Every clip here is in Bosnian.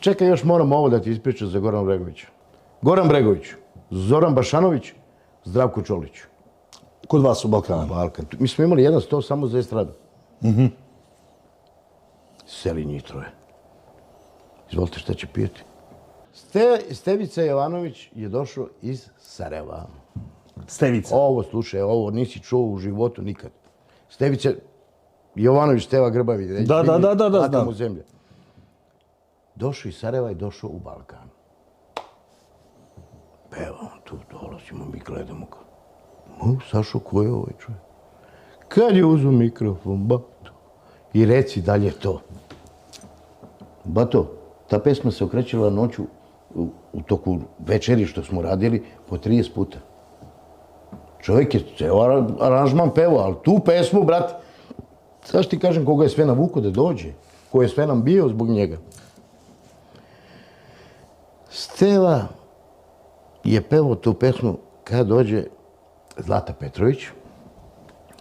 čekaj, još moram ovo da ti ispričam za Goran Bregovića. Goran Bregović, Zoran Bašanović, Zdravko Čolić. Kod vas u Balkanu? Balkan. Mi smo imali jedan sto samo za estradu. Seli njih troje. Izvolite, šta će pijeti? Stevica Jovanović je došao iz Sarajeva. Stevica? Ovo, slušaj, ovo nisi čuo u životu nikad. Stevica Jovanović, Steva Grbavi. Da, znam. U zemlje. Došao iz Sarajeva i došao u Balkan. Peva on tu, dolazimo, mi gledamo ga. Sašo, ko je ovaj čovjek? Kad je uzeo mikrofon, Bato, i reci dalje to. Bato, ta pesma se okrećila noću u toku večeri što smo radili po 30 puta. Čovjek je ceo aranžman pevao, ali tu pesmu, brate, sad ti kažem koga je sve navuko da dođe, ko je sve nam bio zbog njega. Steva je pevao tu pesmu kad dođe Zlata Petrović,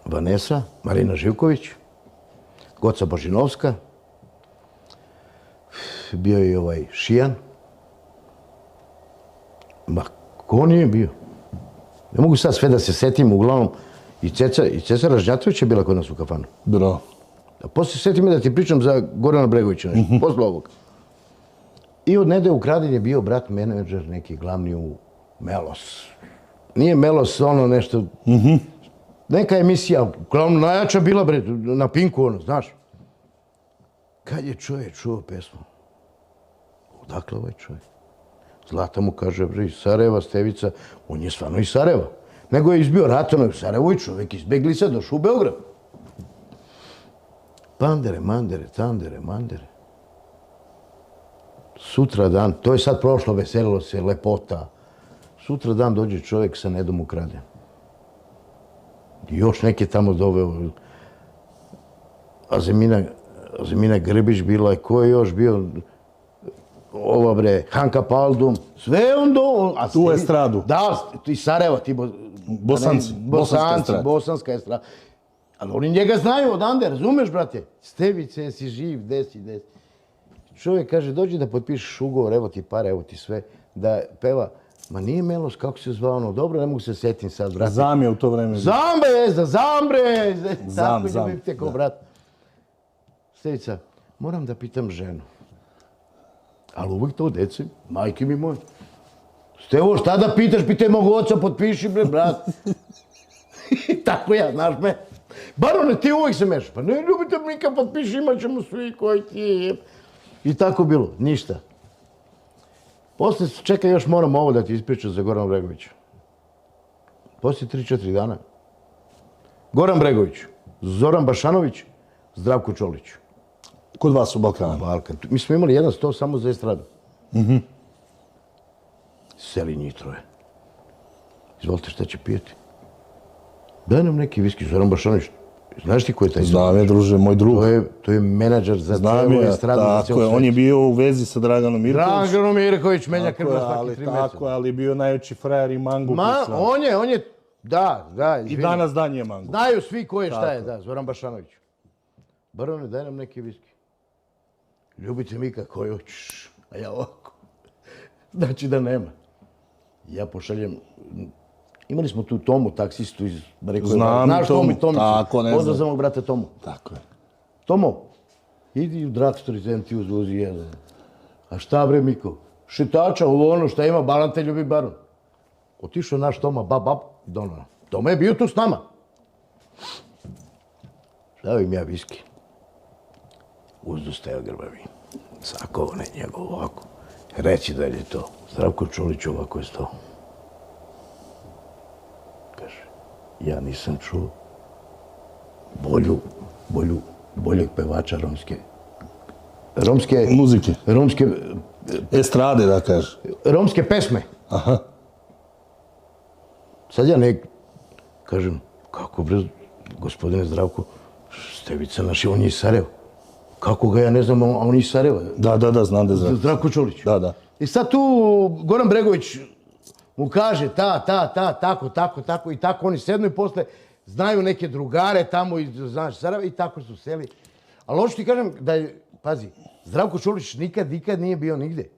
Vanesa, Marina Živković, Goca Božinovska, bio je i ovaj Šijan. Ma, ko nije bio? Ne mogu sad sve da se setim, uglavnom, i Ceca Ražnjatović je bila kod nas u kafanu. Bro. A poslije setim da ti pričam za Gorana Bregovića nešto, posle ovog. I od Nede Ukraden je bio brat menadžer, neki glavni u Melos. Nije Melos ono nešto... Neka emisija, uglavnom najjača bila bre, na Pinku ono, znaš. Kad je čovjek čuo pesmu? Odakle ovaj čovjek? Zlata mu kaže, bre, iz Sarajeva, Stevica, on je stvarno iz Sarajeva. Nego je izbio ratom u Sarajevu i čovjek izbegli se, došao u Beograd. Pandere, mandere, tandere, mandere. Sutra dan, to je sad prošlo, veselilo se, lepota. Sutra dan dođe čovjek sa Nedom Ukraden. Još neke tamo doveo. Azemina Grbić bila je, ko je još bio? Ova bre, Hanka Paldum, sve on do... Tu estradu. Da, iz Sarajeva, ti Bosanci. Bosanska estrada. Ali oni njega znaju odande, razumeš, brate? Stevice, jesi živ, desi. Čovjek kaže, dođi da potpišeš ugovor, evo ti pare, evo ti sve, da peva. Ma nije Melos, kako se zvao ono, dobro, ne mogu se setim sad, brate. Zam je u to vreme. Zambre! Zam. Tako je bio kao brat. Stevica, moram da pitam ženu. Ali uvijek to deci, majke mi moje. Stevo, šta da pitaš, pitaj mog oca, potpiši bre, brat. Tako ja, znaš me. Barone, ti uvijek se mešaš. Pa ne ljubite mi nikad potpiši, imat ćemo svi koji ti je. I tako bilo, ništa. Poslije, čekaj, još moram ovo da ti ispričam za Goran Bregovića. Poslije 3-4 dana. Goran Bregović, Zoran Bašanović, Zdravko Čolić. Kod vas u Balkanu? Balkan. Mi smo imali jedan sto samo za estradu. Seli njih troje. Izvolite, šta će pijeti? Daj nam neki viski, Zoran Bašanović. Znaš ti ko je taj? Znam je, druže, moj drug. To je menadžer za cijelu estradu. Tako je, on je bio u vezi sa Draganom Mirkovićem. Draganom Mirković, menja krvna svaki 3 mjeseca. Tako je, ali bio najveći frajer i mangup. On je, da. I danas dan je mangup. Znaju svi ko je šta je, da, Zoran Bašanović. Barone, daj nam neki viski. Ljubite mi kako hoćeš, a ja ovako. Znači da nema. Ja pošaljem... Imali smo tu Tomu, taksistu iz... Znam Tomu, tako, ne znam. Pozdrav za mog brata Tomu. Tako je. Tomo, idi u drugstore, idem ti uzvozi jedan. A šta bre, Miko? Šetača, ovo ono šta ima, baran te ljubi baron. Otišao naš Toma, bab, donao. Toma je bio tu s nama. Stavim ja viski. Uzdu Steva Grbavi. Sako, ne njegov ovako. Reći da je to. Zdravko Čolić ovako je stao. Kaže, ja nisam čuo boljeg pevača romske muzike. Romske... Estrade, da kažeš. Romske pesme. Aha. Sad ja ne kažem, kako bre, gospodine Zdravko, Stevica naš, on je iz Sarajeva. Kako ga ja ne znam, a on je iz Sarajeva. Da, znam da je Zdravko. Zdravko Čolić. Da. I sad tu Goran Bregović mu kaže tako i tako, oni sednu i posle znaju neke drugare tamo iz, znaš, Sarajeva i tako su seli. Ali hoću ti kažem da je, pazi, Zdravko Čolić nikad nije bio nigde.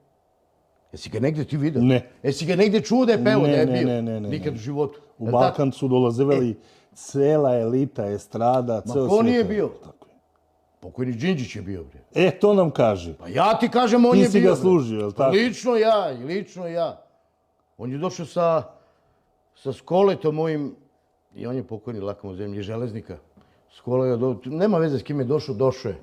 Jesi ga negdje ti vidio? Ne. Jesi ga negdje čuo da je peo, da je bio? Ne. Nikad u životu. U Jel Balkan su dolazili cela elita, estrada, ceo svijet. ko nije bio? Tako je. tako? Pokojni Đinđić je bio, bre. To nam kaže. Pa ja ti kažem, on Ti je bio. si ga bre. služio, jel tako? Lično ja. On je došao sa Skoletom mojim, i on je pokojni lakamo zemlji, železnika. Skola je, nema veze s kim je došao je.